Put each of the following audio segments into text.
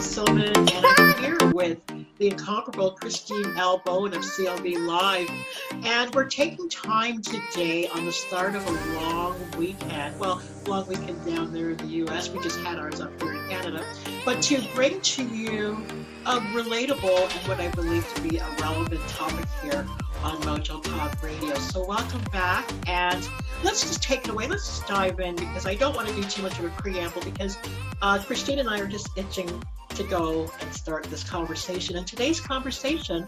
Sylvan, and I'm here with the incomparable Christine L. Bowen of CLBLive. And we're taking time today on the start of a long weekend. Well, long weekend down there in the U.S. We just had ours up here in Canada. But to bring to you a relatable and what I believe to be a relevant topic here on Mojo Talk Radio. So welcome back, and let's just take it away. Let's just dive in, because I don't want to do too much of a preamble, because Christine and I are just itching to go and start this conversation. And today's conversation,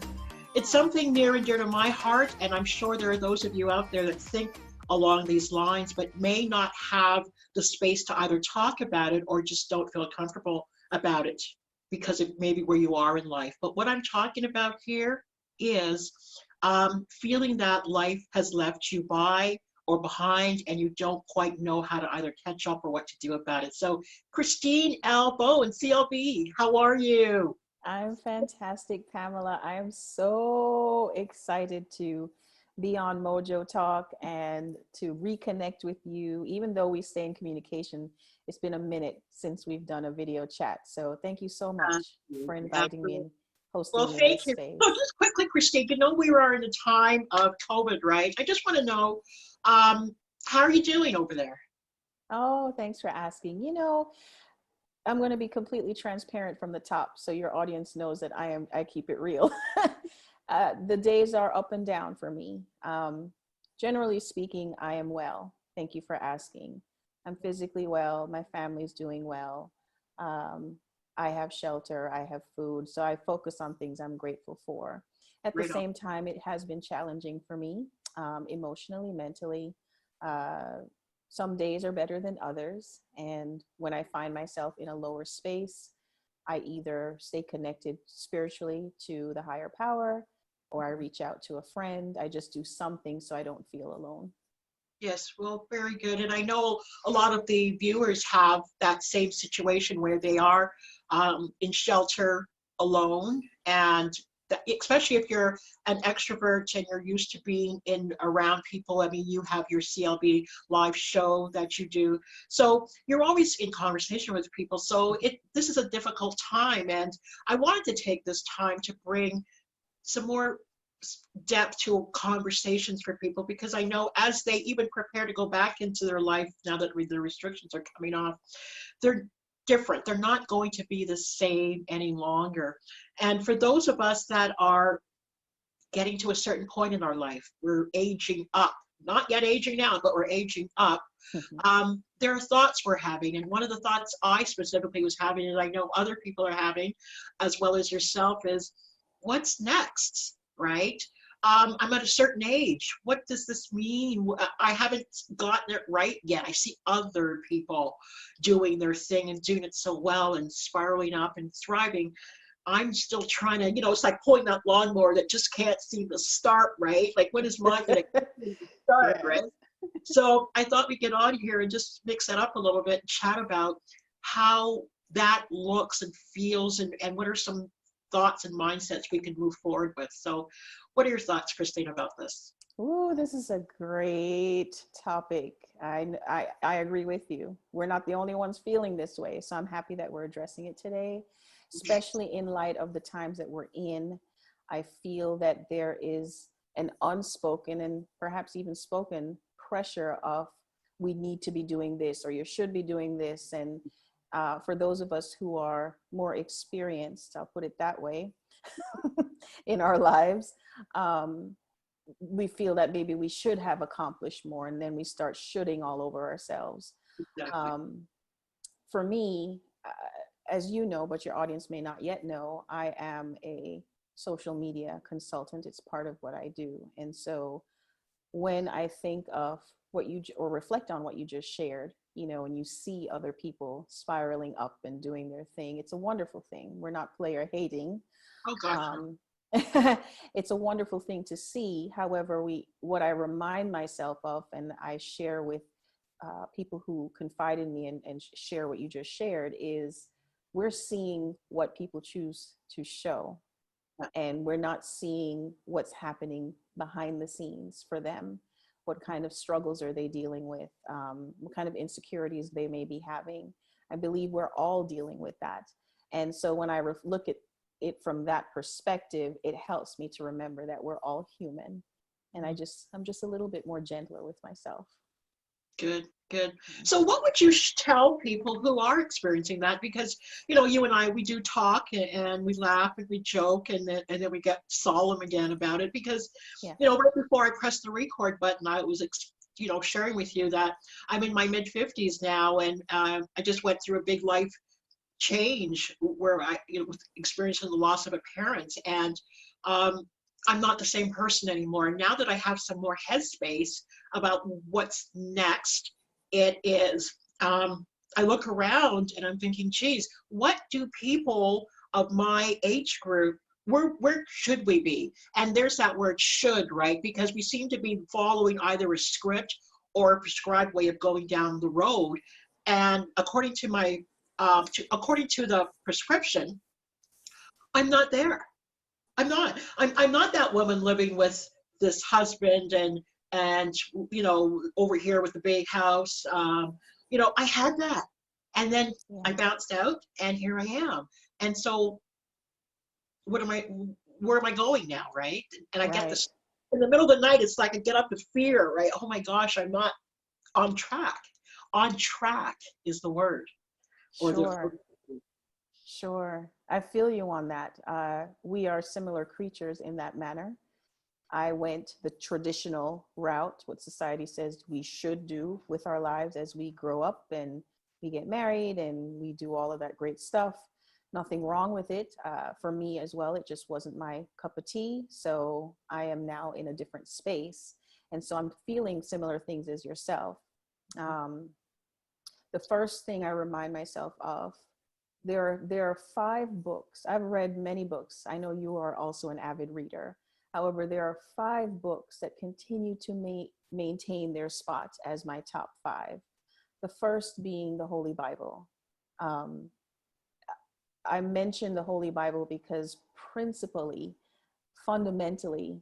it's something near and dear to my heart, and I'm sure there are those of you out there that think along these lines, but may not have the space to either talk about it or just don't feel comfortable about it because of maybe where you are in life. But what I'm talking about here is feeling that life has left you by or behind, and you don't quite know how to either catch up or what to do about it. So Christine L. Bowen, CLB, how are you? I'm fantastic, Pamela. I am so excited to be on Mojo Talk and to reconnect with you. Even though we stay in communication, it's been a minute since we've done a video chat. So thank you so much for inviting me and hosting me in this space. So just quickly, Christine, you know we are in a time of COVID, right? I just want to know, how are you doing over there? Oh, thanks for asking. You know, I'm going to be completely transparent from the top, so your audience knows that I keep it real. The days are up and down for me. Generally speaking, I am well. Thank you for asking. I'm physically well. My family's doing well. I have shelter. I have food. So I focus on things I'm grateful for. At the same time, it has been challenging for me, emotionally, mentally. Some days are better than others. And when I find myself in a lower space, I either stay connected spiritually to the higher power, or I reach out to a friend. I just do something so I don't feel alone. Yes, well, very good. And I know a lot of the viewers have that same situation where they are in shelter alone, and especially if you're an extrovert and you're used to being in around people. I mean, you have your CLB live show that you do, so you're always in conversation with people. So this is a difficult time, and I wanted to take this time to bring some more depth to conversations for people, because I know as they even prepare to go back into their life now that the restrictions are coming off, they're different. They're not going to be the same any longer. And for those of us that are getting to a certain point in our life, we're aging up, not yet aging down, but we're aging up. There are thoughts we're having. And one of the thoughts I specifically was having, and I know other people are having, as well as yourself, is what's next, right? I'm at a certain age. What does this mean? I haven't gotten it right yet. I see other people doing their thing and doing it so well and spiraling up and thriving. I'm still trying to, it's like pulling that lawnmower that just can't seem to start, right? Like, when is mine going to start, Yeah. right? So I thought we'd get on here and just mix it up a little bit and chat about how that looks and feels, and what are some thoughts and mindsets we can move forward with. So what are your thoughts, Christine, about this? Ooh, this is a great topic. I agree with you. We're not the only ones feeling this way. So I'm happy that we're addressing it today, especially in light of the times that we're in. I feel that there is an unspoken and perhaps even spoken pressure of, we need to be doing this, or you should be doing this. And for those of us who are more experienced, I'll put it that way, in our lives, we feel that maybe we should have accomplished more, and then we start shooting all over ourselves. Exactly. For me, as you know, but your audience may not yet know, I am a social media consultant. It's part of what I do. And so when I think of or reflect on what you just shared, and you see other people spiraling up and doing their thing, it's a wonderful thing. We're not player hating. Oh, God. It's a wonderful thing to see. However, what I remind myself of, and I share with people who confide in me and share what you just shared, is we're seeing what people choose to show, and we're not seeing what's happening behind the scenes for them. What kind of struggles are they dealing with? What kind of insecurities they may be having? I believe we're all dealing with that. And so when I look at it from that perspective, it helps me to remember that we're all human. And I'm just a little bit more gentler with myself. Good, good. So what would you tell people who are experiencing that? Because, you know, you and I, we do talk and we laugh and we joke and then we get solemn again about it because, Yeah. you know, right before I pressed the record button, I was, you know, sharing with you that I'm in my mid 50s now and I just went through a big life change where I, you know, experiencing the loss of a parent and I'm not the same person anymore. And now that I have some more headspace about what's next, it is, I look around and I'm thinking, geez, what do people of my age group, where should we be? And there's that word should, right? Because we seem to be following either a script or a prescribed way of going down the road. And according to my, according to the prescription, I'm not there. I'm not. I'm not that woman living with this husband and you know over here with the big house. You know, I had that, and then I bounced out, and here I am. And so, what am I? Where am I going now, right? And I get this in the middle of the night. It's like I get up with fear, right? Oh my gosh, I'm not on track. On track is the word. Sure. Sure. I feel you on that. We are similar creatures in that manner. I went the traditional route, what society says we should do with our lives as we grow up and we get married and we do all of that great stuff. Nothing wrong with it. For me as well, it just wasn't my cup of tea. So I am now in a different space. And so I'm feeling similar things as yourself. The first thing I remind myself of, there are 5 books. I've read many books. I know you are also an avid reader. However, there are 5 books that continue to maintain their spot as my top 5. The first being the Holy Bible. I mention the Holy Bible because principally, fundamentally,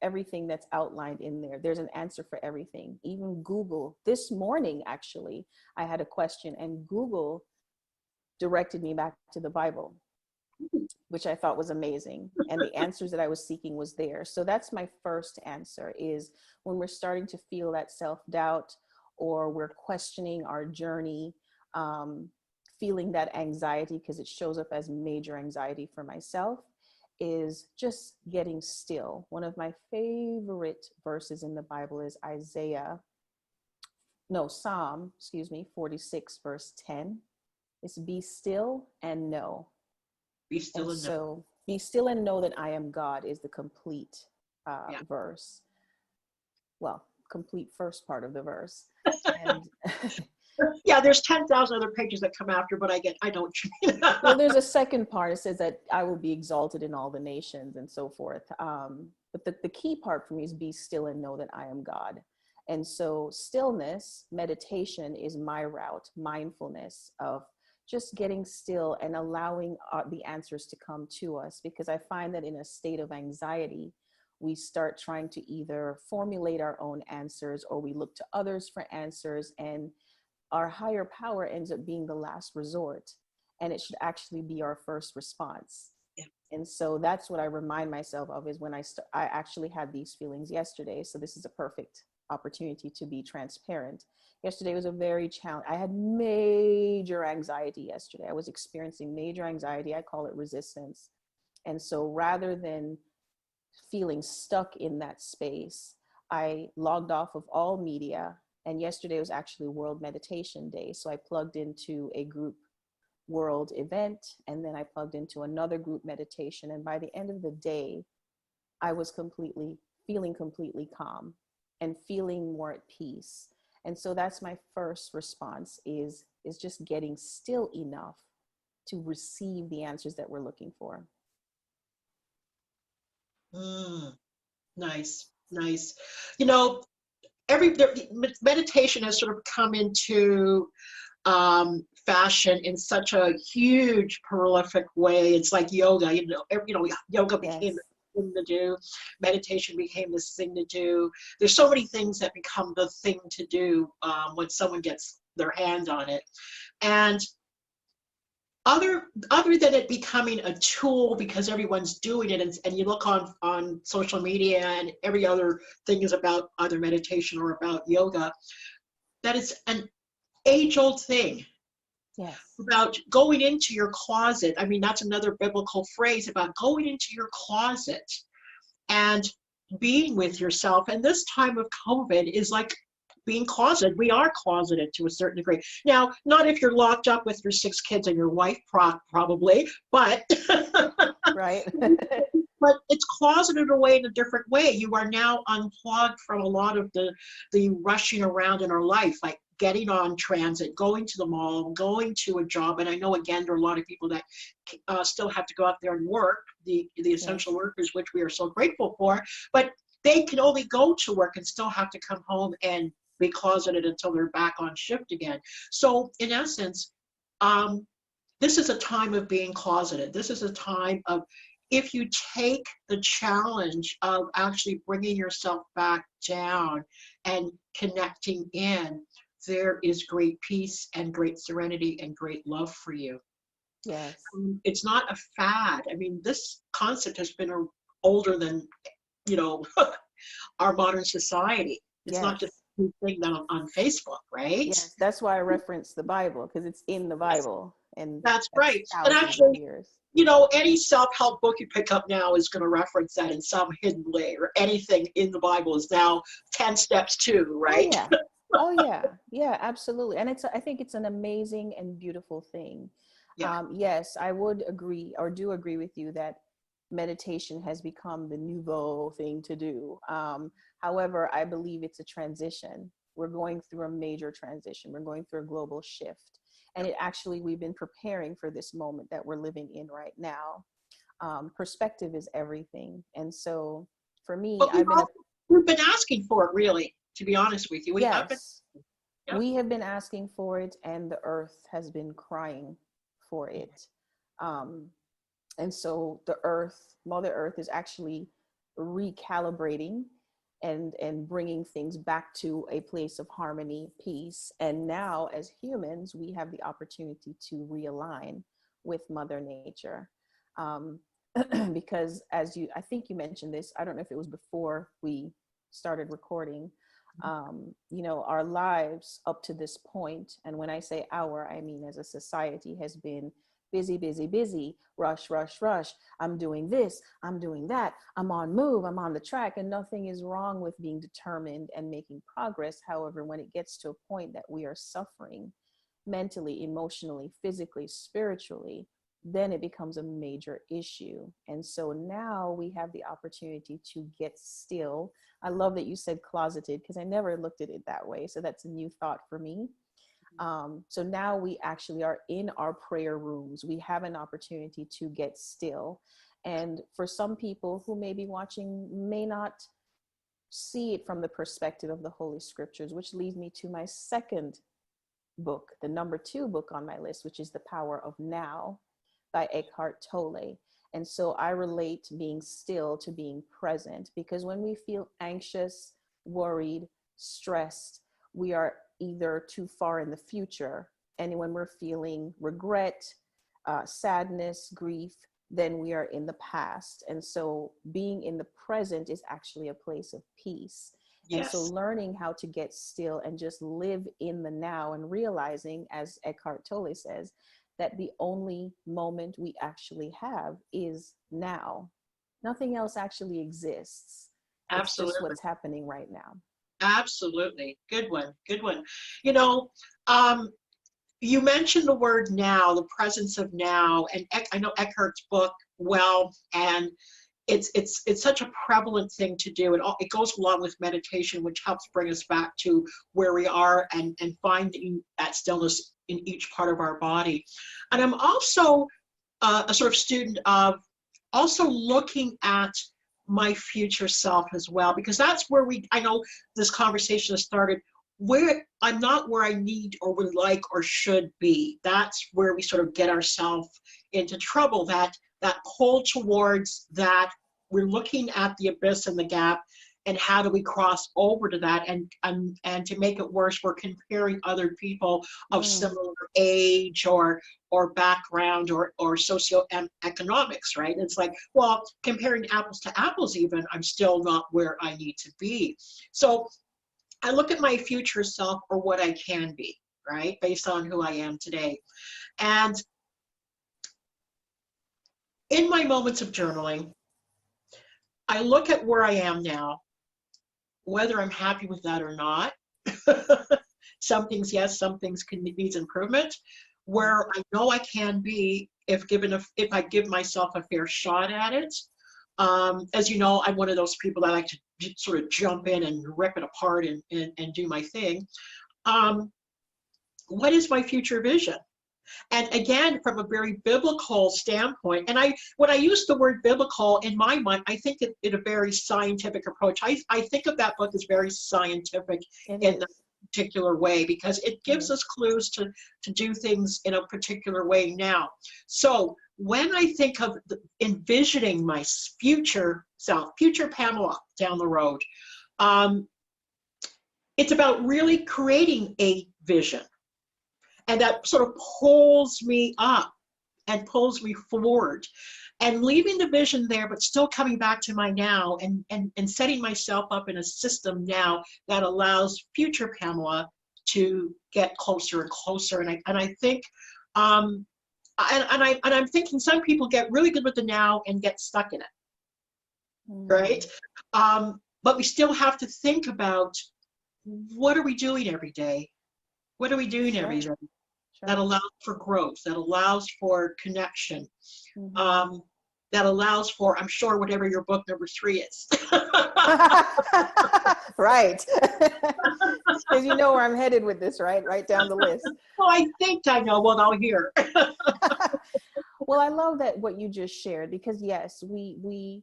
everything that's outlined in there, there's an answer for everything. Even Google, this morning, actually, I had a question and Google directed me back to the Bible, which I thought was amazing. And the answers that I was seeking was there. So that's my first answer, is when we're starting to feel that self-doubt or we're questioning our journey, feeling that anxiety, because it shows up as major anxiety for myself, is just getting still. One of my favorite verses in the Bible is Psalm 46, verse 10. It's be still and know. Be still and know. Be still and know that I am God is the complete verse. Well, complete first part of the verse. And yeah, there's 10,000 other pages that come after, but I don't. Well, there's a second part. It says that I will be exalted in all the nations and so forth. But the key part for me is be still and know that I am God. And so stillness, meditation is my route, mindfulness of just getting still and allowing the answers to come to us, because I find that in a state of anxiety, we start trying to either formulate our own answers or we look to others for answers, and our higher power ends up being the last resort, and it should actually be our first response. Yeah. And so that's what I remind myself of, is when I actually had these feelings yesterday. So this is a perfect opportunity to be transparent. Yesterday was a very challenging. I had major anxiety yesterday. I was experiencing major anxiety. I call it resistance. And so rather than feeling stuck in that space, I logged off of all media. And yesterday was actually World Meditation Day. So I plugged into a group world event, and then I plugged into another group meditation. And by the end of the day, I was feeling completely calm and feeling more at peace. And so that's my first response, is just getting still enough to receive the answers that we're looking for. Nice. You know, meditation has sort of come into fashion in such a huge, prolific way. It's like yoga. Yoga became the thing to do. Meditation became this thing to do. There's so many things that become the thing to do when someone gets their hand on it. And other than it becoming a tool because everyone's doing it, and you look on social media and every other thing is about either meditation or about yoga, that it's an age-old thing Yes. about going into your closet. I mean, that's another biblical phrase about going into your closet and being with yourself. And this time of COVID is like being closeted. We are closeted to a certain degree. Now, not if you're locked up with your 6 kids and your wife, probably, but Right. but it's closeted away in a different way. You are now unplugged from a lot of the rushing around in our life, like getting on transit, going to the mall, going to a job. And I know, again, there are a lot of people that still have to go out there and work, the essential workers, which we are so grateful for, but they can only go to work and still have to come home and be closeted until they're back on shift again. So in essence, this is a time of being closeted. This is a time of, if you take the challenge of actually bringing yourself back down and connecting in, there is great peace and great serenity and great love for you. Yes. It's not a fad. I mean, this concept has been older than, our modern society. It's not just a new thing on Facebook, right? Yes, that's why I reference the Bible, because it's in the Bible. And that's right. And thousands of actually, years. Any self-help book you pick up now is going to reference that in some hidden way, or anything in the Bible is now 10 steps to, right? Oh, yeah. Oh, yeah. Yeah, absolutely. And I think it's an amazing and beautiful thing. Yeah. Yes, I would agree, or do agree with you, that meditation has become the nouveau thing to do. However, I believe it's a transition. We're going through a major transition. We're going through a global shift. And we've been preparing for this moment that we're living in right now. Perspective is everything. And so for me, we've been asking for it, really, to be honest with you. We have been asking for it, and the earth has been crying for it. And so Mother Earth is actually recalibrating and bringing things back to a place of harmony, peace. And now, as humans, we have the opportunity to realign with Mother Nature. Because I think you mentioned this, I don't know if it was before we started recording, our lives up to this point, and when I say our, I mean as a society, has been busy, busy, busy, rush, rush, rush. I'm doing this, I'm doing that, I'm on move, I'm on the track, and nothing is wrong with being determined and making progress. However, when it gets to a point that we are suffering mentally, emotionally, physically, spiritually, then it becomes a major issue. And so now we have the opportunity to get still. I love that you said closeted, because I never looked at it that way. So that's a new thought for me. So now we actually are in our prayer rooms. We have an opportunity to get still. And for some people who may be watching may not see it from the perspective of the Holy Scriptures, which leads me to my second book, the number 2 book on my list, which is The Power of Now by Eckhart Tolle. And so I relate being still to being present, because when we feel anxious, worried, stressed, we are either too far in the future. And when we're feeling regret, sadness, grief, then we are in the past. And so being in the present is actually a place of peace. Yes. And so learning how to get still and just live in the now, and realizing, as Eckhart Tolle says, that the only moment we actually have is now. Nothing else actually exists. Absolutely. It's just what's happening right now. Absolutely. Good one. Good one. You mentioned the word now, the presence of now, and I know Eckhart's book well, and it's such a prevalent thing to do. It goes along with meditation, which helps bring us back to where we are and finding that stillness in each part of our body. And I'm also a sort of student of also looking at my future self as well, because that's where I know this conversation has started, where I'm not where I need or would like or should be. That's where we sort of get ourselves into trouble, that pull towards that. We're looking at the abyss and the gap, and how do we cross over to that, and to make it worse, we're comparing other people of similar age or background or socioeconomics, right? It's like, well, comparing apples to apples, even, I'm still not where I need to be. So I look at my future self, or what I can be, right, based on who I am today. And in my moments of journaling, I look at where I am now, whether I'm happy with that or not. Some things, yes, some things needs improvement. Where I know I can be, if I give myself a fair shot at it. As you know, I'm one of those people that like to sort of jump in and rip it apart and do my thing. What is my future vision? And again, from a very biblical standpoint, and when I use the word biblical, in my mind, I think it in a very scientific approach. I think of that book as very scientific in a particular way, because it gives us clues to do things in a particular way now. So when I think of envisioning my future self, future Pamela down the road, it's about really creating a vision. And that sort of pulls me up and pulls me forward, and leaving the vision there, but still coming back to my now, and setting myself up in a system now that allows future Pamela to get closer and closer. And I think, and I'm thinking some people get really good with the now and get stuck in it, right? But we still have to think about, what are we doing every day? What are we doing every day? That allows for growth, that allows for connection, that allows for, I'm sure, whatever your book number 3 is. Right. Because you know where I'm headed with this, right? Right down the list. Well, I think I know what I'll hear. Well, I love that what you just shared, because yes, we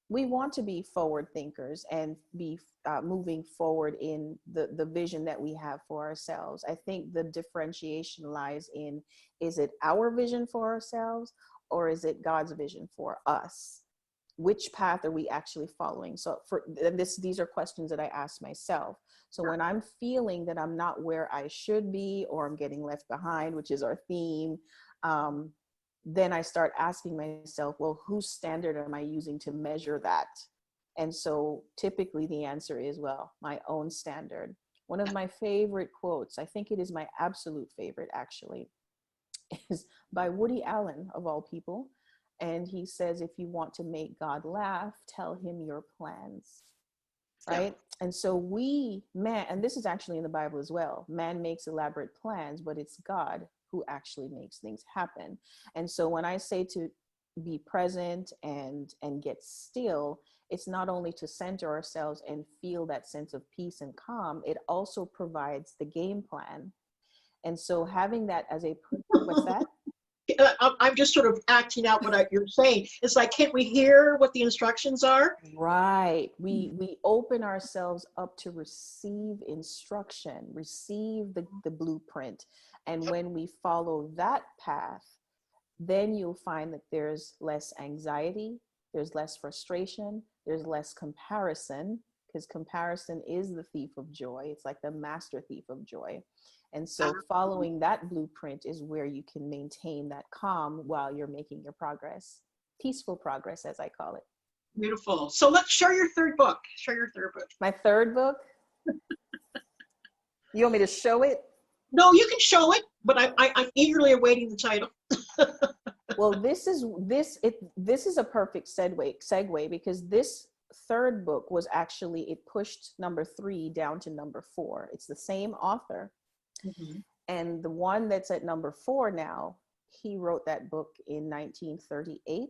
want to be forward thinkers and be moving forward in the vision that we have for ourselves. I think the differentiation lies in, is it our vision for ourselves, or is it God's vision for us? Which path are we actually following? So these are questions that I ask myself. So when I'm feeling that I'm not where I should be, or I'm getting left behind, which is our theme, then I start asking myself, well, whose standard am I using to measure that? And so typically the answer is, well, my own standard. One of my favorite quotes, I think it is my absolute favorite actually, is by Woody Allen, of all people. And he says, if you want to make God laugh, tell him your plans, right? Yeah. And so man, and this is actually in the Bible as well, man makes elaborate plans, but it's God who actually makes things happen. And so when I say to be present and get still, it's not only to center ourselves and feel that sense of peace and calm, it also provides the game plan. And so having that as what's that? I'm just sort of acting out what you're saying. It's like, can't we hear what the instructions are? Right. We open ourselves up to receive instruction, receive the blueprint. And when we follow that path, then you'll find that there's less anxiety, there's less frustration, there's less comparison, because comparison is the thief of joy. It's like the master thief of joy. And so following that blueprint is where you can maintain that calm while you're making your progress. Peaceful progress, as I call it. Beautiful. So let's share your third book. Share your third book. My third book? You want me to show it? No, you can show it, but I'm eagerly awaiting the title. Well, this is a perfect segue, because this third book was actually, it pushed number 3 down to number 4. It's the same author. Mm-hmm. And the one that's at number 4 now, he wrote that book in 1938.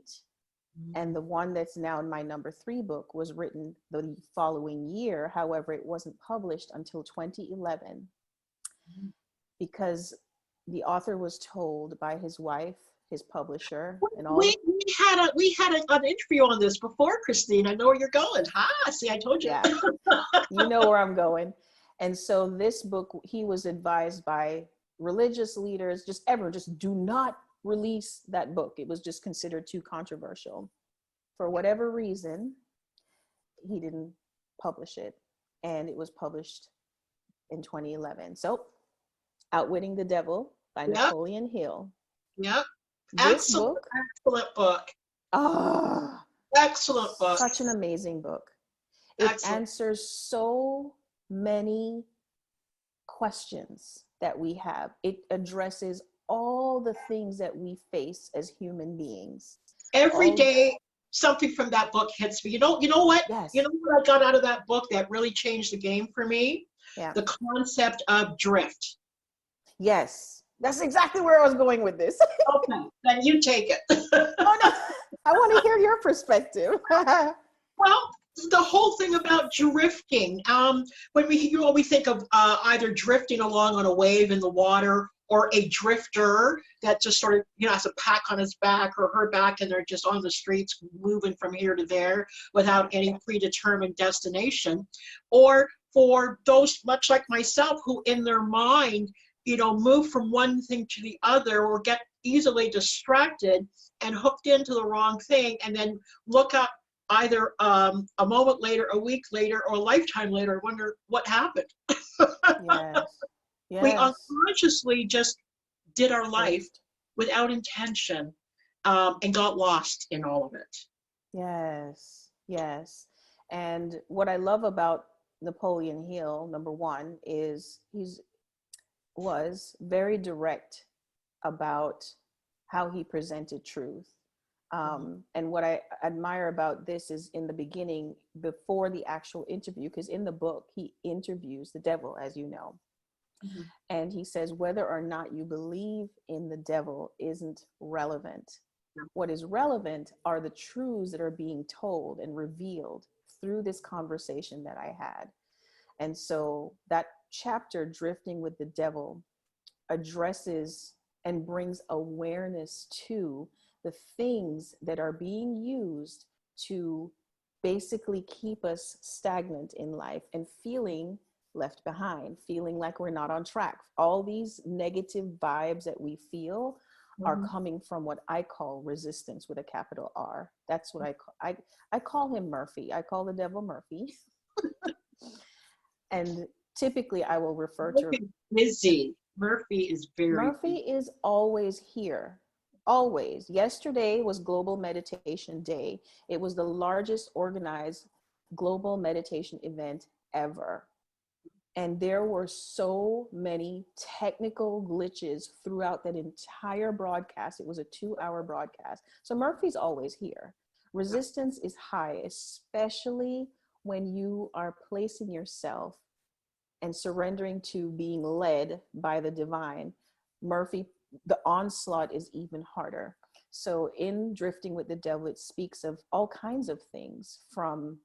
Mm-hmm. And the one that's now in my number 3 book was written the following year. However, it wasn't published until 2011. Mm-hmm. Because the author was told by his wife, his publisher, and all. We had an interview on this before, Christine. I know where you're going. See, I told you. Yeah. You know where I'm going. And so this book, he was advised by religious leaders, just do not release that book. It was just considered too controversial. For whatever reason, he didn't publish it. And it was published in 2011. So, Outwitting the Devil by Yep. Napoleon Hill. Yep. This Excellent, book, excellent book. Excellent book. Such an amazing book. It Excellent. answers so many questions that we have. It addresses all the things that we face as human beings. Every day, something from that book hits me. You know what? Yes. You know what I got out of that book that really changed the game for me? Yeah. The concept of drift. Yes. That's exactly where I was going with this. Okay, then you take it. Oh no, I want to hear your perspective. Well, the whole thing about drifting. When we think of either drifting along on a wave in the water, or a drifter that just sort of, has a pack on his back or her back, and they're just on the streets moving from here to there without any predetermined destination. Or for those much like myself who in their mind, move from one thing to the other or get easily distracted and hooked into the wrong thing, and then look up either a moment later, a week later, or a lifetime later, and wonder what happened. Yes. Yes. We unconsciously just did our life without intention, and got lost in all of it. Yes. Yes. And what I love about Napoleon Hill, number one, is was very direct about how he presented truth. And what I admire about this is in the beginning, before the actual interview, because in the book, he interviews the devil, as you know. Mm-hmm. And he says, whether or not you believe in the devil isn't relevant. Yeah. What is relevant are the truths that are being told and revealed through this conversation that I had. And so that chapter, Drifting with the Devil, addresses and brings awareness to the things that are being used to basically keep us stagnant in life and feeling left behind, feeling like we're not on track. All these negative vibes that we feel are coming from what I call resistance with a capital R. That's what I call him Murphy. I call the devil Murphy. And typically I will refer to busy. Murphy is is always here. Always. Yesterday was Global Meditation Day. It was the largest organized global meditation event ever. And there were so many technical glitches throughout that entire broadcast. It was a 2-hour broadcast. So Murphy's always here. Resistance is high, especially when you are placing yourself and surrendering to being led by the divine. Murphy, the onslaught is even harder. So in Drifting with the Devil, it speaks of all kinds of things, from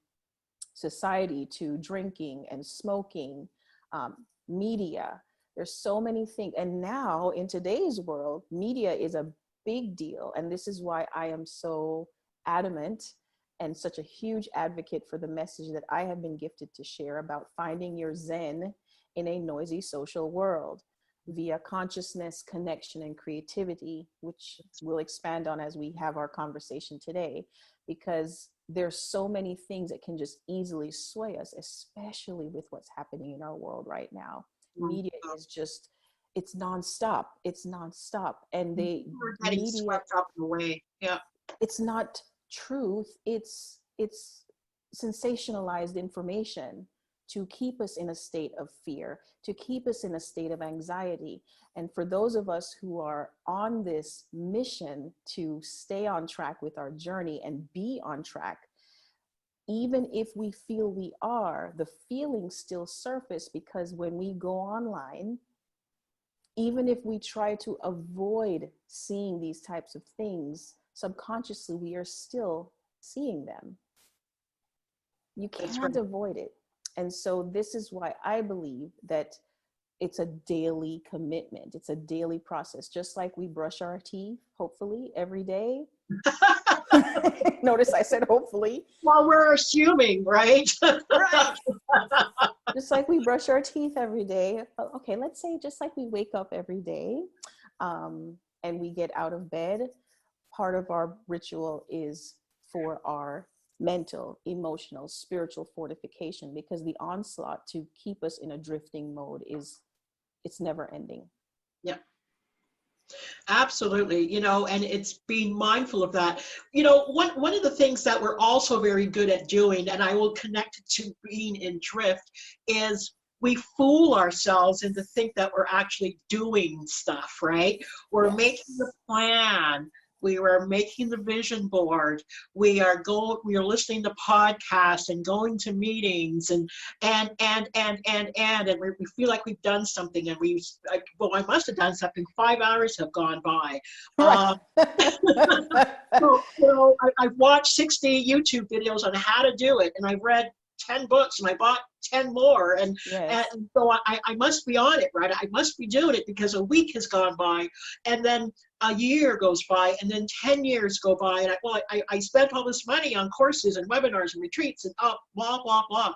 society to drinking and smoking, media. There's so many things. And now in today's world, media is a big deal. And this is why I am so adamant and such a huge advocate for the message that I have been gifted to share about finding your Zen in a noisy social world via consciousness, connection, and creativity, which we'll expand on as we have our conversation today, because there's so many things that can just easily sway us, especially with what's happening in our world right now. Media is just, it's nonstop. It's nonstop. And we're getting swept up in a way. Yeah. It's not truth. It's sensationalized information to keep us in a state of fear, to keep us in a state of anxiety. And for those of us who are on this mission to stay on track with our journey and be on track, even if we feel we are, the feelings still surface, because when we go online, even if we try to avoid seeing these types of things, subconsciously we are still seeing them. You can't avoid it. And so this is why I believe that it's a daily commitment. It's a daily process. Just like we brush our teeth, hopefully, every day. Notice I said hopefully. Well, we're assuming, right? Right. Just like we brush our teeth every day. Okay, let's say just like we wake up every day and we get out of bed, part of our ritual is for our mental, emotional, spiritual fortification, because the onslaught to keep us in a drifting mode it's never ending. Yeah. Absolutely, and it's being mindful of that. One of the things that we're also very good at doing, and I will connect it to being in drift, is we fool ourselves into think that we're actually doing stuff, right? We're making the Yes. plan. We are making the vision board. We are listening to podcasts and going to meetings and we feel like we've done something, and I must have done something. 5 hours have gone by. Right. I've watched 60 YouTube videos on how to do it, and I've read 10 books, and I bought 10 more, and Yes. so I must be on it, right? I must be doing it, because a week has gone by, and then a year goes by, and then 10 years go by, and I spent all this money on courses and webinars and retreats and blah, blah, blah.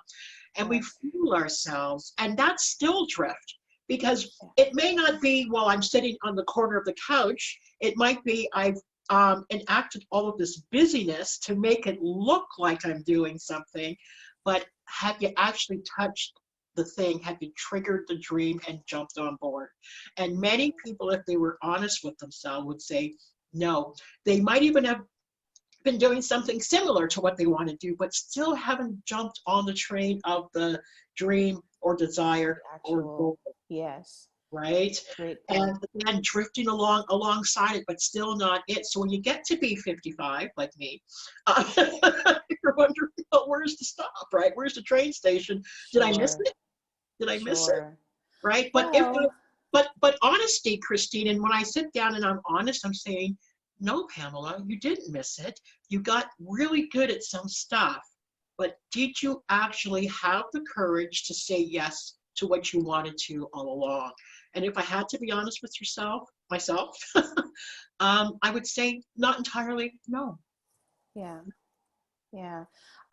And we fool ourselves, and that's still drift, because it may not be while I'm sitting on the corner of the couch. It might be I've enacted all of this busyness to make it look like I'm doing something, but have you actually touched the thing? Have you triggered the dream and jumped on board? And many people, if they were honest with themselves, would say no. They might even have been doing something similar to what they want to do, but still haven't jumped on the train of the dream or desire or goal. Yes. Right? Great point. And drifting alongside it, but still not it. So when you get to be 55, like me, you're wondering, well, where's the stop, right? Where's the train station? Did I miss it? Did I miss it? Right? But but honesty, Christine, and when I sit down and I'm honest, I'm saying, no, Pamela, you didn't miss it. You got really good at some stuff, but did you actually have the courage to say yes to what you wanted to all along? And if I had to be honest with myself, I would say not entirely, no. Yeah. Yeah.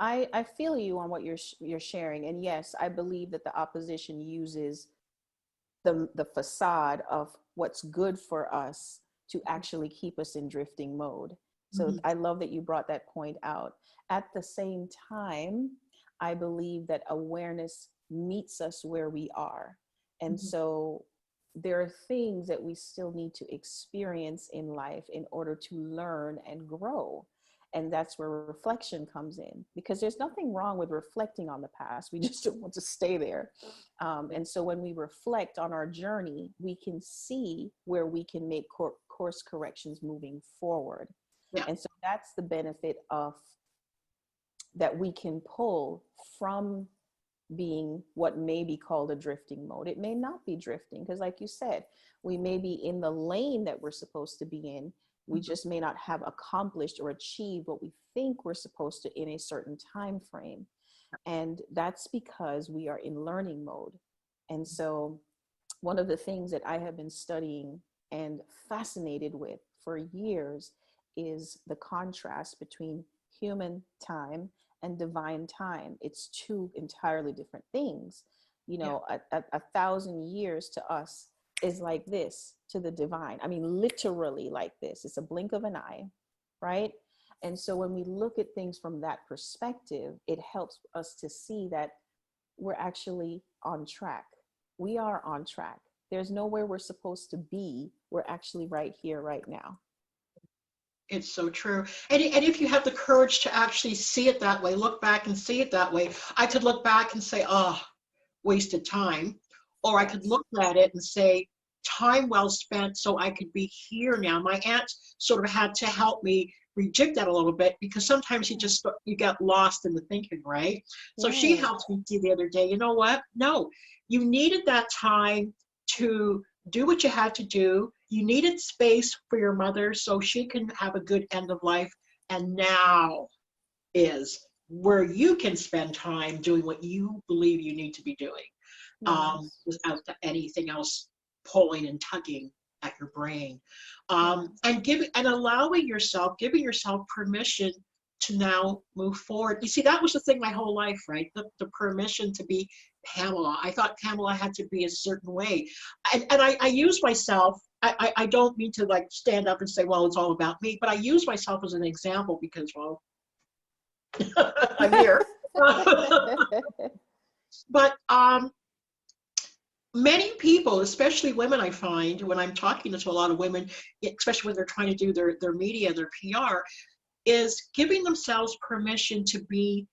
I feel you on what you're sharing. And yes, I believe that the opposition uses the facade of what's good for us to actually keep us in drifting mode. So I love that you brought that point out. At the same time, I believe that awareness meets us where we are. And so there are things that we still need to experience in life in order to learn and grow. And that's where reflection comes in, because there's nothing wrong with reflecting on the past. We just don't want to stay there. And so when we reflect on our journey, we can see where we can make course corrections moving forward. Yeah. And so that's the benefit of that we can pull from being what may be called a drifting mode. It may not be drifting, because like you said, we may be in the lane that we're supposed to be in. We just may not have accomplished or achieved what we think we're supposed to in a certain time frame. And that's because we are in learning mode. And so one of the things that I have been studying and fascinated with for years is the contrast between human time and divine time. It's two entirely different things. You know, a 1,000 years to us is like this to the divine. I mean, literally like this. It's a blink of an eye, right? And so when we look at things from that perspective, it helps us to see that we're actually on track. We are on track. There's nowhere we're supposed to be. We're actually right here, right now. It's so true. And if you have the courage to actually see it that way, look back and see it that way, I could look back and say, oh, wasted time. Or I could look at it and say, time well spent, so I could be here now. My aunt sort of had to help me reject that a little bit, because sometimes you get lost in the thinking, right? So she helped me see the other day, you know what? No, you needed that time to do what you had to do. You needed space for your mother so she can have a good end of life. And now is where you can spend time doing what you believe you need to be doing, without anything else pulling and tugging at your brain, and giving yourself permission to now move forward. You see, that was the thing my whole life, right? The permission to be Pamela. I thought Pamela had to be a certain way, and I use myself. I don't mean to like stand up and say, well, it's all about me, but I use myself as an example because, well, I'm here. But many people, especially women, I find when I'm talking to a lot of women, especially when they're trying to do their media, their PR, is giving themselves permission to be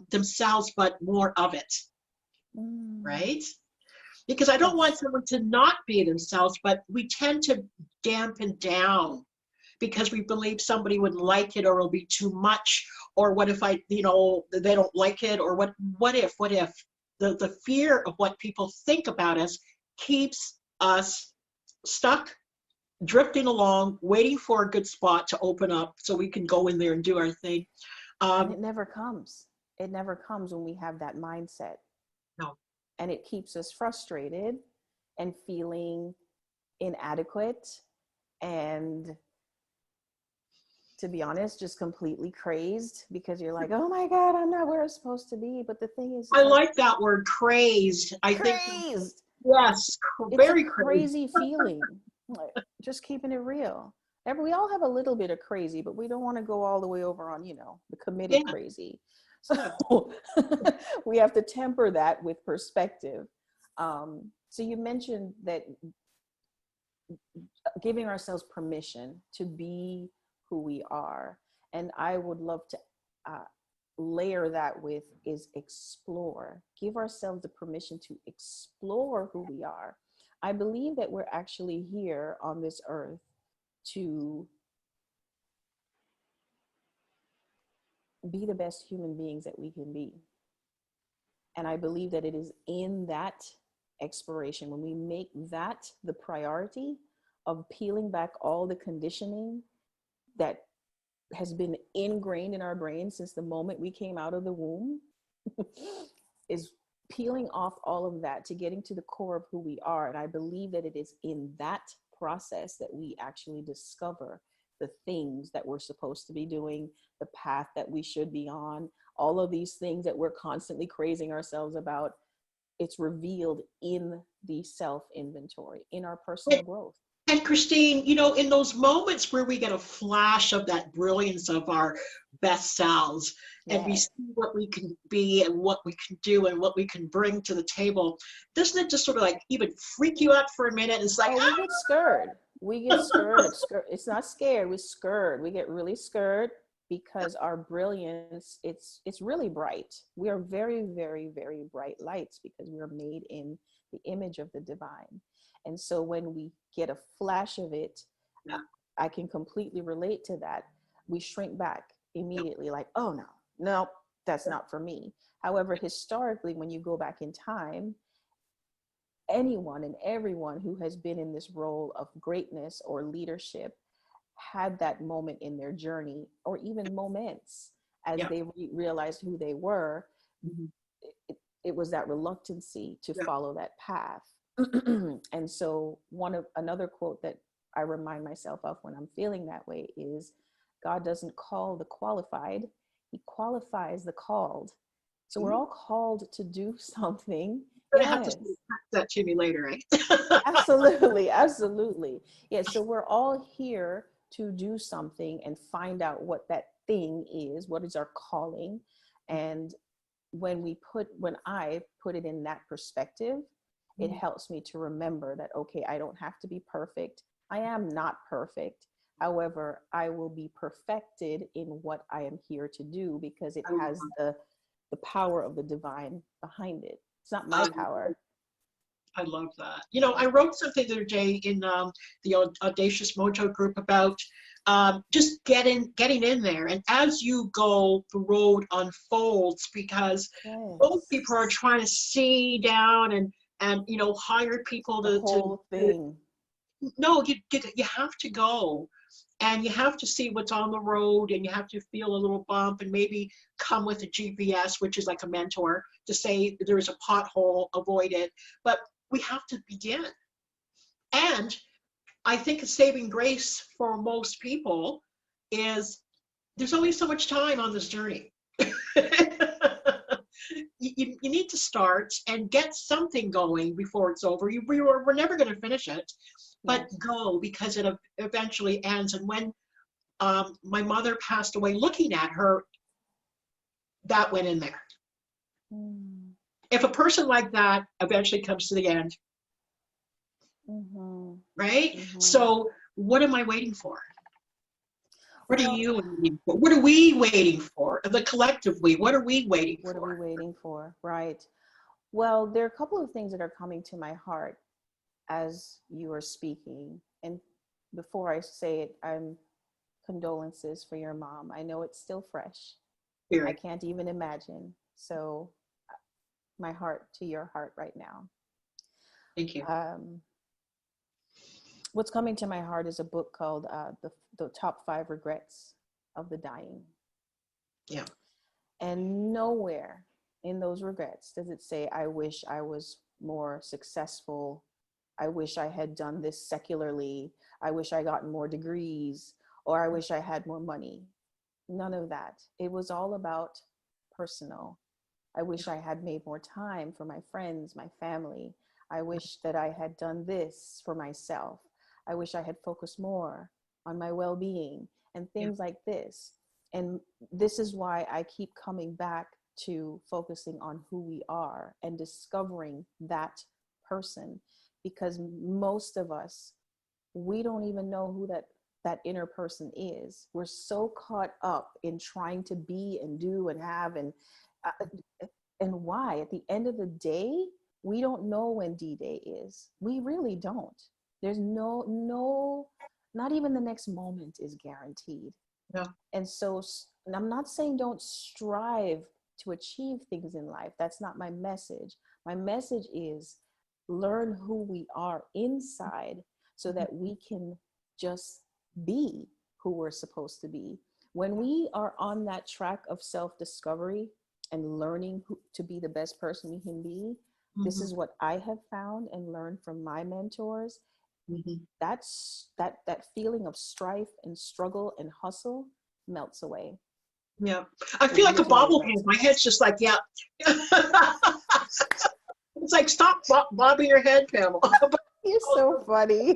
themselves, but more of it, right? Because I don't want someone to not be themselves, but we tend to dampen down because we believe somebody wouldn't like it, or it'll be too much, or what if they don't like it, or what if the fear of what people think about us keeps us stuck, drifting along, waiting for a good spot to open up so we can go in there and do our thing. And it never comes. It never comes when we have that mindset. No. And it keeps us frustrated and feeling inadequate, and to be honest, just completely crazed, because you're like, oh my God, I'm not where I'm supposed to be. But the thing is, I like that word, crazed. I think, yes, very it's a crazy feeling. Like, just keeping it real. We all have a little bit of crazy, but we don't want to go all the way over on, the committed crazy. So we have to temper that with perspective. So you mentioned that giving ourselves permission to be who we are. And I would love to layer that with is explore. Give ourselves the permission to explore who we are. I believe that we're actually here on this earth to be the best human beings that we can be. And I believe that it is in that exploration, when we make that the priority of peeling back all the conditioning that has been ingrained in our brain since the moment we came out of the womb, is peeling off all of that to getting to the core of who we are. And I believe that it is in that process that we actually discover the things that we're supposed to be doing, the path that we should be on, all of these things that we're constantly crazing ourselves about. It's revealed in the self-inventory, in our personal growth. And Christine, in those moments where we get a flash of that brilliance of our best selves, and we see what we can be and what we can do and what we can bring to the table, doesn't it just sort of like even freak you out for a minute? It's like, we get scared. We get scared. It's not scared. We're scared. We get really scared because our brilliance, it's really bright. We are very, very, very bright lights because we are made in the image of the divine. And so when we get a flash of it, I can completely relate to that. We shrink back immediately, like, oh no, that's not for me. However, historically, when you go back in time, anyone and everyone who has been in this role of greatness or leadership had that moment in their journey, or even moments as they realized who they were. It was that reluctancy to follow that path. And so another quote that I remind myself of when I'm feeling that way is, God doesn't call the qualified, he qualifies the called. So we're all called to do something. You're gonna have to that to me later, right? Absolutely. Yeah, so we're all here to do something and find out what that thing is, what is our calling. And when I put it in that perspective, it helps me to remember that, okay, I don't have to be perfect. I am not perfect. However, I will be perfected in what I am here to do because it has the power of the divine behind it. It's not my power. I love that. I wrote something the other day in the Audacious Mojo group about just getting in there. And as you go, the road unfolds because both people are trying to see down and hire people to. The whole thing. No, you have to go. And you have to see what's on the road, and you have to feel a little bump and maybe come with a GPS, which is like a mentor, to say there's a pothole, avoid it. But we have to begin. And I think a saving grace for most people is there's only so much time on this journey. You need to start and get something going before it's over. We're never going to finish it. But go, because it eventually ends. And when my mother passed away, looking at her, that went in there. Mm. If a person like that eventually comes to the end, right? So what am I waiting for? What are you waiting for? What are we waiting for? The collective we, what are we waiting for? What are we waiting for? Right. Well, there are a couple of things that are coming to my heart as you are speaking. And before I say it, condolences for your mom. I know it's still fresh. Very. I can't even imagine. So my heart to your heart right now. Thank you. What's coming to my heart is a book called the Top 5 Regrets of the Dying. Yeah. And nowhere in those regrets does it say, I wish I was more successful. I wish I had done this secularly. I wish I got more degrees, or I wish I had more money. None of that. It was all about personal. I wish I had made more time for my friends, my family. I wish that I had done this for myself. I wish I had focused more on my well-being and things like this. And this is why I keep coming back to focusing on who we are and discovering that person, because most of us, we don't even know who that inner person is. We're so caught up in trying to be and do and have and why. At the end of the day, we don't know when D-Day is. We really don't. There's no, not even the next moment is guaranteed. No. And so, and I'm not saying don't strive to achieve things in life. That's not my message. My message is learn who we are inside so that we can just be who we're supposed to be. When we are on that track of self-discovery and learning to be the best person we can be, this is what I have found and learned from my mentors. That's that feeling of strife and struggle and hustle melts away. Yeah, I feel like a bobblehead. My head's just like, yeah. It's like, stop bobbing your head, Pamela. You're so funny.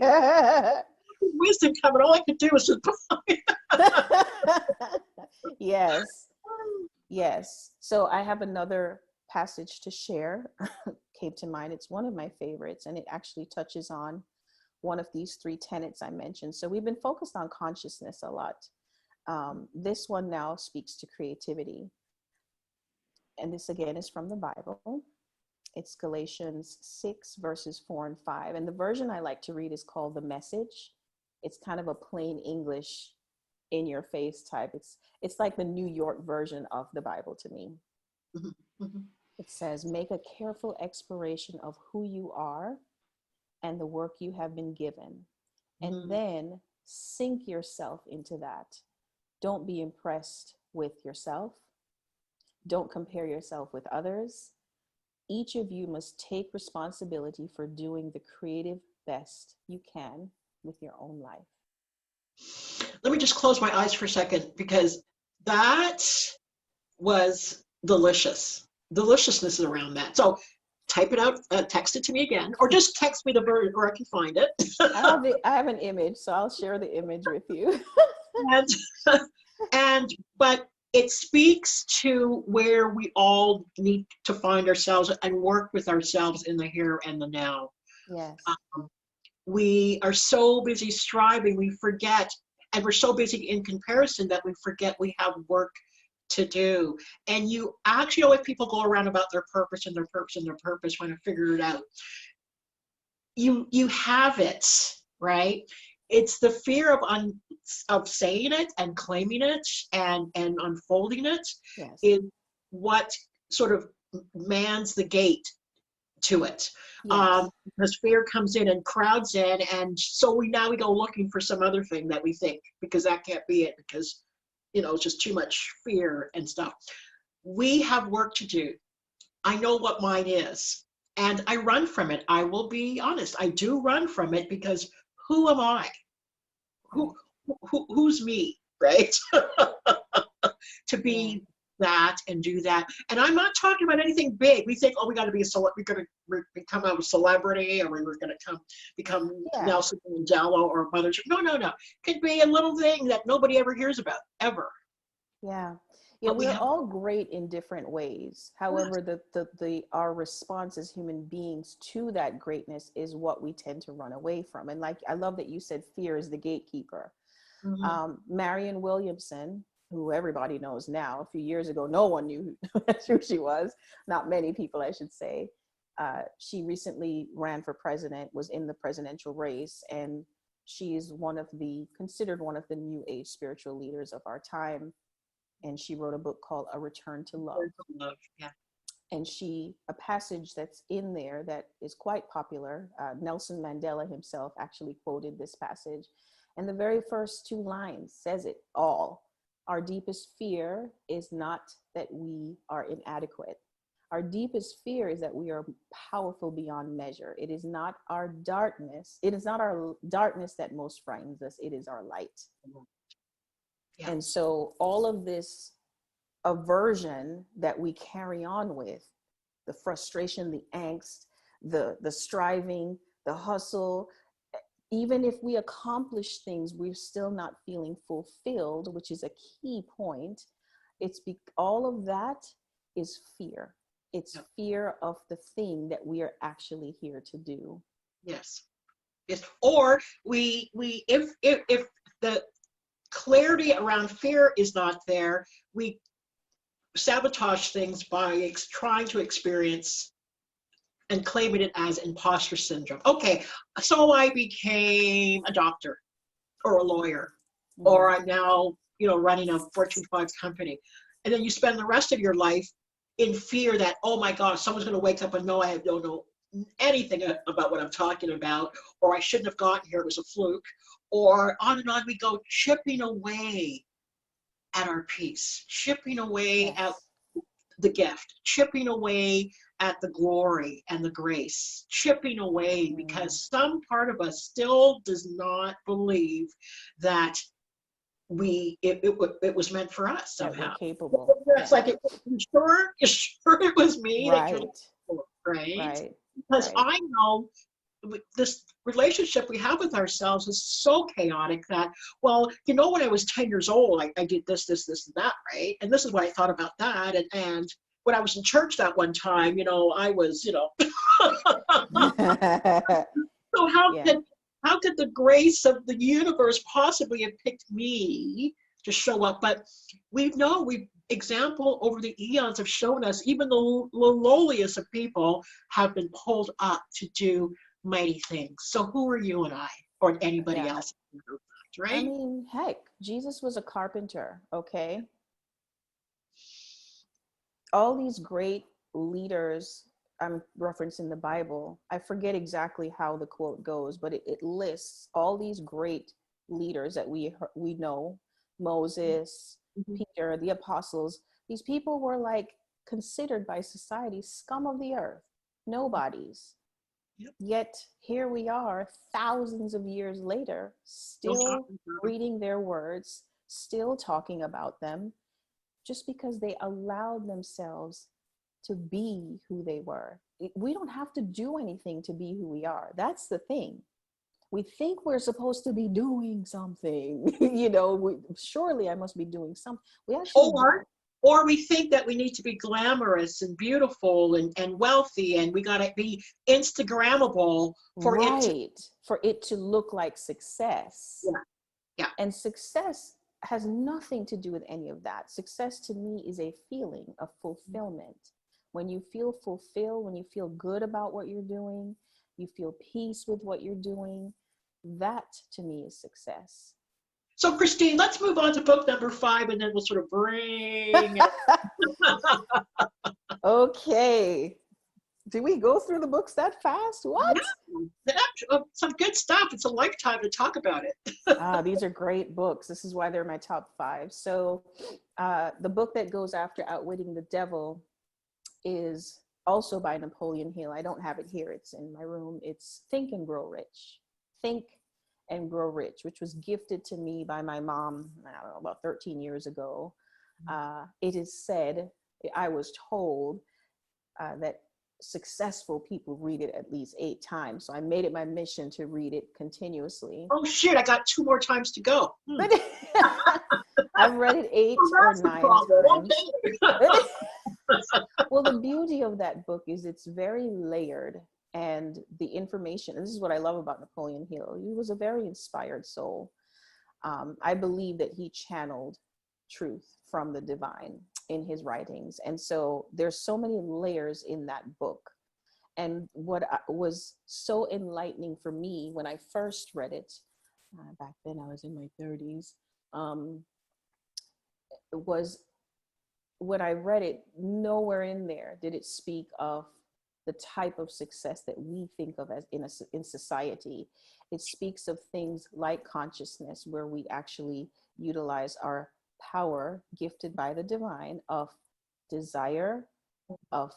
Wisdom coming. All I could do was just. Yes. So I have another passage to share. Came to mind. It's one of my favorites, and it actually touches on one of these 3 tenets I mentioned. So we've been focused on consciousness a lot. This one now speaks to creativity. And this again is from the Bible. It's Galatians 6 verses 4 and 5. And the version I like to read is called The Message. It's kind of a plain English, in your face type. It's like the New York version of the Bible to me. It says, make a careful exploration of who you are and the work you have been given. And then sink yourself into that. Don't be impressed with yourself. Don't compare yourself with others. Each of you must take responsibility for doing the creative best you can with your own life. Let me just close my eyes for a second, because that was delicious. Deliciousness is around that. So type it out, text it to me again, or just text me the version where I can find it. I have an image, so I'll share the image with you. But it speaks to where we all need to find ourselves and work with ourselves in the here and the now. Yes. We are so busy striving, we forget, and we're so busy in comparison that we forget we have work to do. And you actually always, people go around about their purpose and their purpose and their purpose, trying to figure it out. You have it, right? It's the fear of saying it and claiming it and unfolding it is what sort of mans the gate to it. Because fear comes in and crowds in, and so we go looking for some other thing that we think, because that can't be it, because it's just too much fear and stuff. We have work to do. I know what mine is, and I run from it. I will be honest, I do run from it, because who am I? Who's me, right? To be that and do that. And I'm not talking about anything big. We think, we got to be we're going to become a celebrity, or we're going to become Nelson Mandela or Mother. No. It could be a little thing that nobody ever hears about, ever. Yeah. Yeah, but we we're have, all great in different ways. However, the our response as human beings to that greatness is what we tend to run away from. And like, I love that you said fear is the gatekeeper. mhm. Marianne Williamson, who everybody knows now, a few years ago, no one knew who she was. Not many people, I should say. She recently ran for president, was in the presidential race, and she is considered one of the new age spiritual leaders of our time. And she wrote a book called A Return to Love. Love, yeah. And a passage that's in there that is quite popular, Nelson Mandela himself actually quoted this passage. And the very first two lines says it all. Our deepest fear is not that we are inadequate. Our deepest fear is that we are powerful beyond measure. It is not our darkness. It is not our darkness that most frightens us. It is our light. Yeah. And so all of this aversion that we carry on with, the frustration, the angst, the striving, the hustle, even if we accomplish things, we're still not feeling fulfilled, which is a key point. All of that is fear. It's fear of the thing that we are actually here to do. Yes. Yes. Or if the clarity around fear is not there, we sabotage things by trying to experience and claiming it as imposter syndrome. Okay, so I became a doctor or a lawyer, or I'm now, running a Fortune 5 company. And then you spend the rest of your life in fear that, oh my God, someone's going to wake up and know I don't know anything about what I'm talking about, or I shouldn't have gotten here, it was a fluke, or on and on we go, chipping away at our peace, chipping away at the gift, chipping away at the glory and the grace, chipping away because some part of us still does not believe that it was meant for us somehow. That we're capable. It's like, you sure it was me that you're looking for, right? Right. Because I know this relationship we have with ourselves is so chaotic that, well, when I was 10 years old, I did this, and that, right? And this is what I thought about that. And when I was in church that one time, I was, so how could the grace of the universe possibly have picked me to show up? But example over the eons have shown us even the lowliest of people have been pulled up to do mighty things. So who are you and I or anybody else, right? I mean, heck, Jesus was a carpenter, okay? All these great leaders, I'm referencing the Bible. I forget exactly how the quote goes, but it lists all these great leaders that we know, Moses, Peter, the apostles. These people were like considered by society scum of the earth, nobodies. Yet here we are thousands of years later, still reading their words, still talking about them, just because they allowed themselves to be who they were. We don't have to do anything to be who we are. That's the thing. We think we're supposed to be doing something, surely I must be doing something. We actually or we think that we need to be glamorous and beautiful and wealthy, and we got to be Instagrammable for it to look like success. Yeah. And success has nothing to do with any of that. Success to me is a feeling of fulfillment. When you feel fulfilled, when you feel good about what you're doing, you feel peace with what you're doing, that to me is success. So Christine, let's move on to book number 5, and then we'll sort of bring it. Okay. Do we go through the books that fast? What? Yeah, some good stuff. It's a lifetime to talk about it. These are great books. This is why they're my top 5. So the book that goes after Outwitting the Devil is also by Napoleon Hill. I don't have it here. It's in my room. It's Think and Grow Rich. Think and Grow Rich, which was gifted to me by my mom, I don't know, about 13 years ago. It is said, I was told that successful people read it at least 8 times. So I made it my mission to read it continuously. Oh shit, I got 2 more times to go. But I've read it 8 Well, or that's the 9 problem. times. Okay. Well, the beauty of that book is it's very layered, and the information, and this is what I love about Napoleon Hill. He was a very inspired soul. I believe that he channeled truth from the divine in his writings. And so there's so many layers in that book. And what was so enlightening for me when I first read it, back then I was in my 30s, was when I read it, nowhere in there did it speak of the type of success that we think of as in society. It speaks of things like consciousness, where we actually utilize our power gifted by the divine of desire, of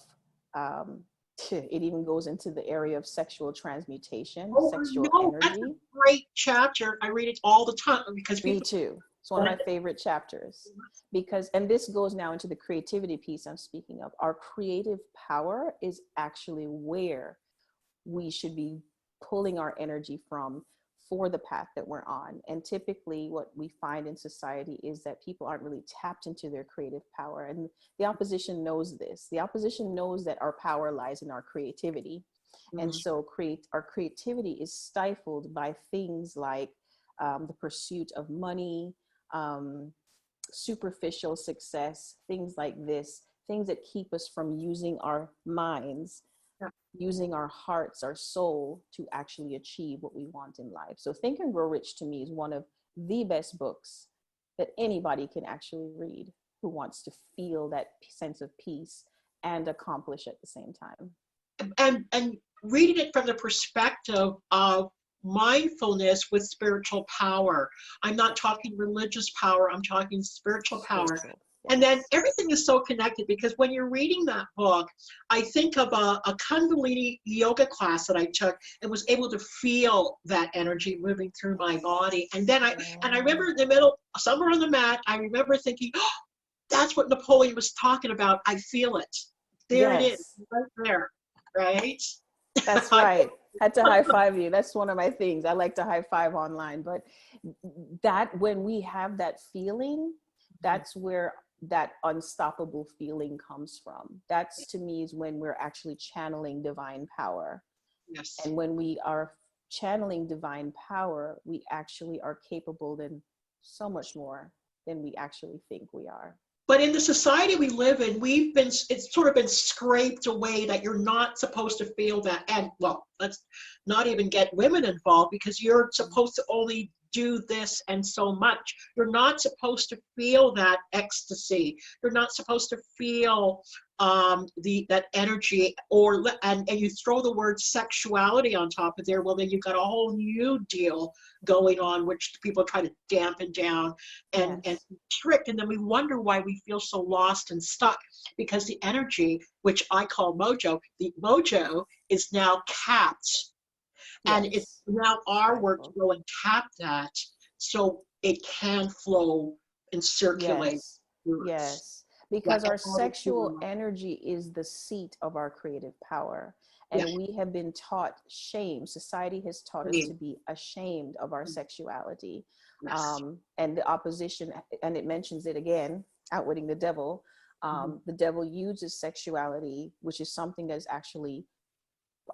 it even goes into the area of sexual transmutation, sexual energy. That's a great chapter. I read it all the time because Me too. It's one of my favorite chapters, because, and this goes now into the creativity piece I'm speaking of. Our creative power is actually where we should be pulling our energy from for the path that we're on. And typically what we find in society is that people aren't really tapped into their creative power. And the opposition knows this. The opposition knows that our power lies in our creativity. And so our creativity is stifled by things like the pursuit of money, superficial success, things like this, things that keep us from using our minds, using our hearts, our soul to actually achieve what we want in life. So Think and Grow Rich to me is one of the best books that anybody can actually read who wants to feel that sense of peace and accomplish at the same time. And reading it from the perspective of mindfulness with spiritual power. I'm not talking religious power, I'm talking spiritual power. Spiritual. And then everything is so connected, because when you're reading that book, I think of a Kundalini yoga class that I took and was able to feel that energy moving through my body. And then I remember in the middle, somewhere on the mat, I remember thinking, oh, that's what Napoleon was talking about. I feel it. There it is, right there, right? That's right. Had to high five you. That's one of my things. I like to high five online, but that when we have that feeling, that's where that unstoppable feeling comes from. That's, to me, is when we're actually channeling divine power. Yes. And when we are channeling divine power, we actually are capable than so much more than we actually think we are. But in the society we live in, it's sort of been scraped away that you're not supposed to feel that. And well, let's not even get women involved, because you're supposed to only do this and so much. You're not supposed to feel that ecstasy. You're not supposed to feel that energy, and you throw the word sexuality on top of there. Well, then you've got a whole new deal going on, which people try to dampen down and trick. And then we wonder why we feel so lost and stuck, because the energy, which I call mojo, the mojo is now capped. And it's now our work to go and tap that so it can flow and circulate. Yes. Because our sexual energy is the seat of our creative power. And we have been taught shame. Society has taught us to be ashamed of our sexuality. And the opposition, and it mentions it again, outwitting the devil. The devil uses sexuality, which is something that's actually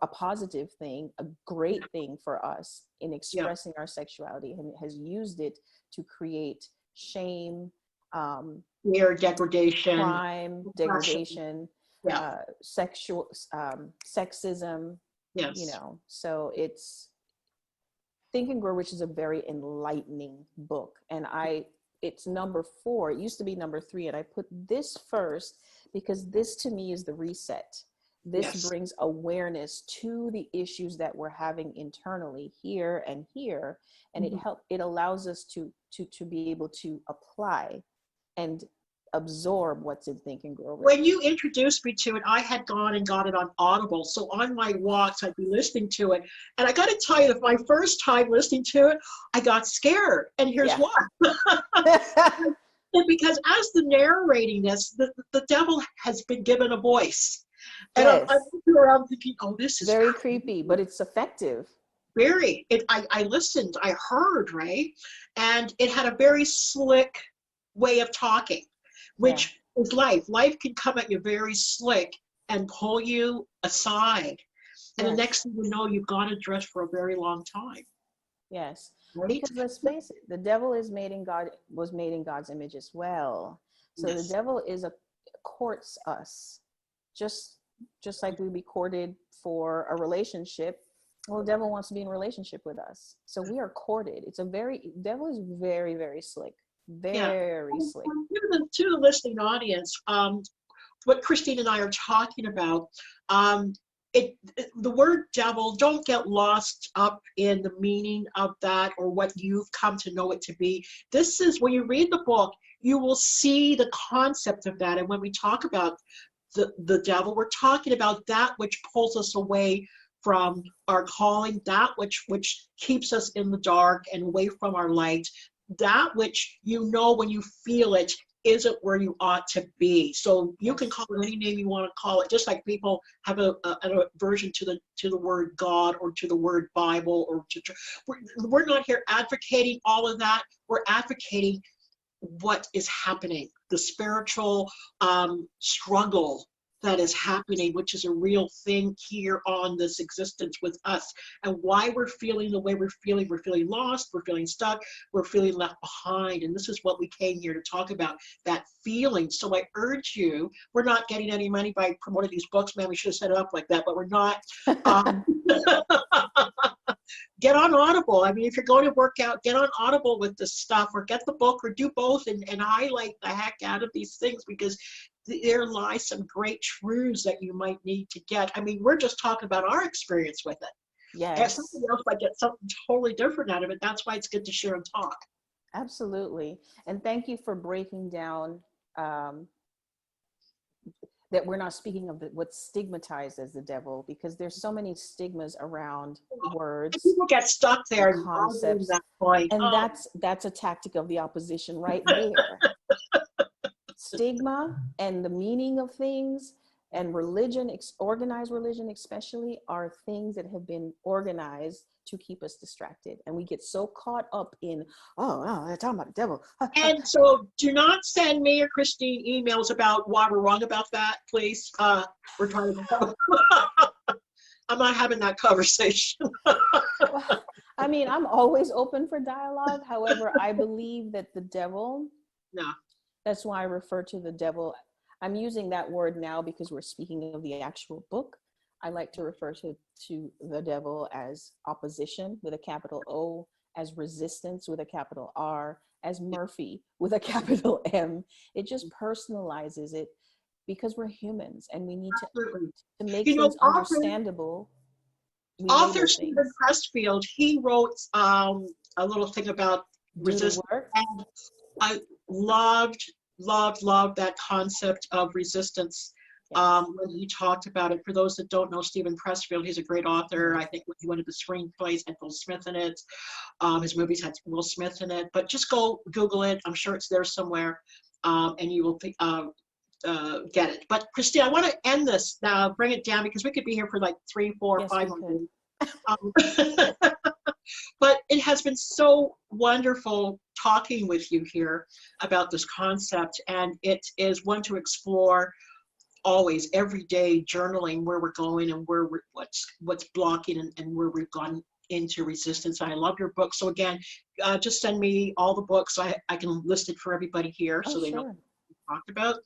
a positive thing, a great thing for us in expressing our sexuality, and has used it to create shame, fear, degradation, crime, degradation, sexual sexism. You know, so it's Think and Grow Rich is a very enlightening book, and it's number 4. It used to be number 3, and I put this first because this to me is the reset. This brings awareness to the issues that we're having internally here and here, and it allows us to be able to apply and absorb what's in Think and Grow Rich. When you introduced me to it, I had gone and got it on Audible. So on my walks, I'd be listening to it. And I got to tell you that my first time listening to it, I got scared. And here's why. And because as the narrating this, the devil has been given a voice. And I'm Yes. looking around thinking, oh, this is Very creepy, but it's effective. very, I listened, I heard, right? And it had a very slick way of talking, Yeah. which is life. Life can come at you very slick and pull you aside. And the Yes. next thing you know, you've gone adrift for a very long time, Yes. right? Because let's face it, the devil is made in God, was made in God's image as well. So the Yes. devil is a courts us, just just like we be courted for a relationship. Well, the devil wants to be in a relationship with us. So we are courted. It's a very, devil is very, very slick. Yeah. Very And slick. to the listening audience, what Christine and I are talking about, um, the word devil, don't get lost up in the meaning of that or what you've come to know it to be. This is, when you read the book, you will see the concept of that. And when we talk about the devil, we're talking about that which pulls us away from our calling, that which keeps us in the dark and away from our light, that which, you know, when you feel it, isn't where you ought to be. So you can Yes. call it any name you want to call it, just like people have an aversion to the word God or to the word Bible or to. We're not here advocating all of that. We're advocating what is happening, the spiritual struggle that is happening, which is a real thing here on this existence with us, and why we're feeling the way we're feeling. We're feeling lost, we're feeling stuck, we're feeling left behind. And this is what we came here to talk about, that feeling. So I urge you, we're not getting any money by promoting these books, man. We should have set it up like that, but we're not. Get on Audible. I mean, if you're going to work out, get on Audible with this stuff, or get the book, or do both, and highlight the heck out of these things, because there lies some great truths that you might need to get. I mean, we're just talking about our experience with it. And Yes. somebody else might get something totally different out of it. That's why it's good to share and talk. Absolutely. And thank you for breaking down um, that we're not speaking of what's stigmatized as the devil, because there's so many stigmas around And words people get stuck and there and arguing concepts. that point. And Oh, that's a tactic of the opposition right there. Stigma and the meaning of things, and religion, organized religion especially, are things that have been organized to keep us distracted. And we get so caught up in, oh, they're talking about the devil. and so do not send me or Christine emails about why we're wrong about that, please. We're trying to. I'm not having that conversation. I mean, I'm always open for dialogue. However, I believe that the devil, No. that's why I refer to the devil. I'm using that word now because we're speaking of the actual book. I like to refer to the devil as opposition with a capital O, as resistance with a capital R, as Murphy with a capital M. It just personalizes it because we're humans and we need Absolutely. to make You know, things understandable. We author label Stephen things. Pressfield, he wrote a little thing about Do the resistance. work. And I loved that concept of resistance Yes. when he talked about it. For those that don't know Stephen Pressfield, he's a great author. I think one of the screenplays had Will Smith in it. His movies had Will Smith in it. But just go Google it. I'm sure it's there somewhere, and you will get it. But Christine, I want to end this now, bring it down, because we could be here for like 3, 4, Yes, 5 we more could. minutes. But it has been so wonderful talking with you here about this concept, and it is one to explore always, every day, journaling where we're going and what's blocking, and where we've gone into resistance. I love your book. So again, just send me all the books. I can list it for everybody here Oh, so they know sure. what we talked about.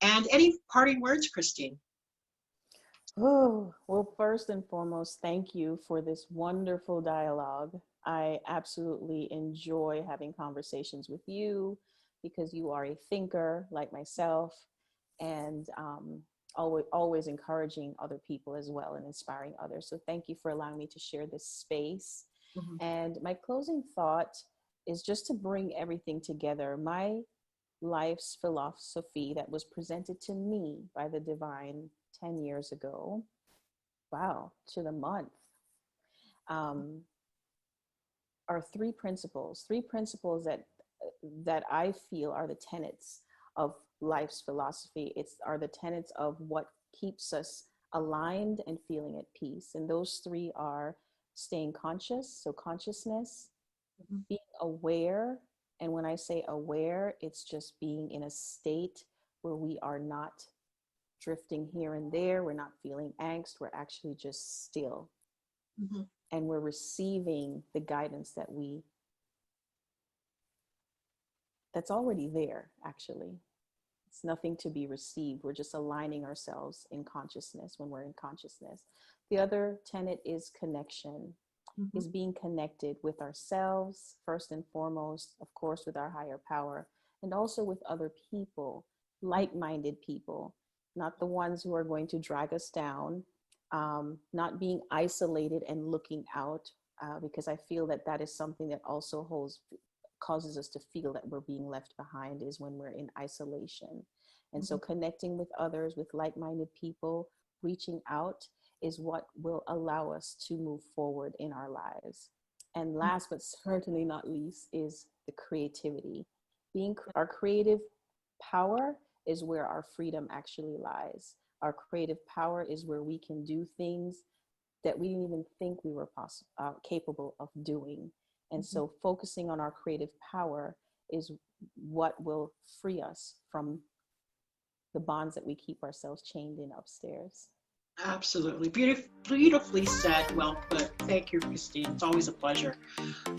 And any parting words, Christine? Oh, well, first and foremost, thank you for this wonderful dialogue. I absolutely enjoy having conversations with you because you are a thinker like myself, and always encouraging other people as well and inspiring others. So thank you for allowing me to share this space. Mhm. And my closing thought is just to bring everything together. My life's philosophy that was presented to me by the divine 10 years ago, wow, to the month, um, are three principles that I feel are the tenets of life's philosophy. It's are the tenets of what keeps us aligned, and feeling at peace. And those three are staying conscious, so consciousness, being aware. And when I say aware, it's just being in a state where we are not drifting here and there. We're not feeling angst. We're actually just still. And we're receiving the guidance that's already there, actually. It's nothing to be received. We're just aligning ourselves in consciousness when we're in consciousness. The other tenet is connection, is being connected with ourselves, first and foremost, of course, with our higher power, and also with other people, like-minded people, not the ones who are going to drag us down, not being isolated and looking out, because I feel that is something that also causes us to feel that we're being left behind, is when we're in isolation. And so connecting with others, with like-minded people, reaching out is what will allow us to move forward in our lives. And last but certainly not least is the creativity. Our creative power is where our freedom actually lies. Our creative power is where we can do things that we didn't even think we were capable of doing. And so focusing on our creative power is what will free us from the bonds that we keep ourselves chained in upstairs. Absolutely. Beautifully said. Well put. Thank you, Christine. It's always a pleasure.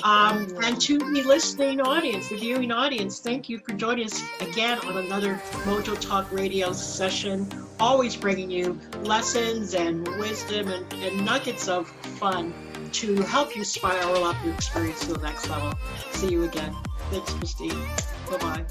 And to the listening audience, the viewing audience, thank you for joining us again on another Mojo Talk Radio session. Always bringing you lessons and wisdom and nuggets of fun to help you spiral up your experience to the next level. See you again. Thanks, Christine. Bye-bye.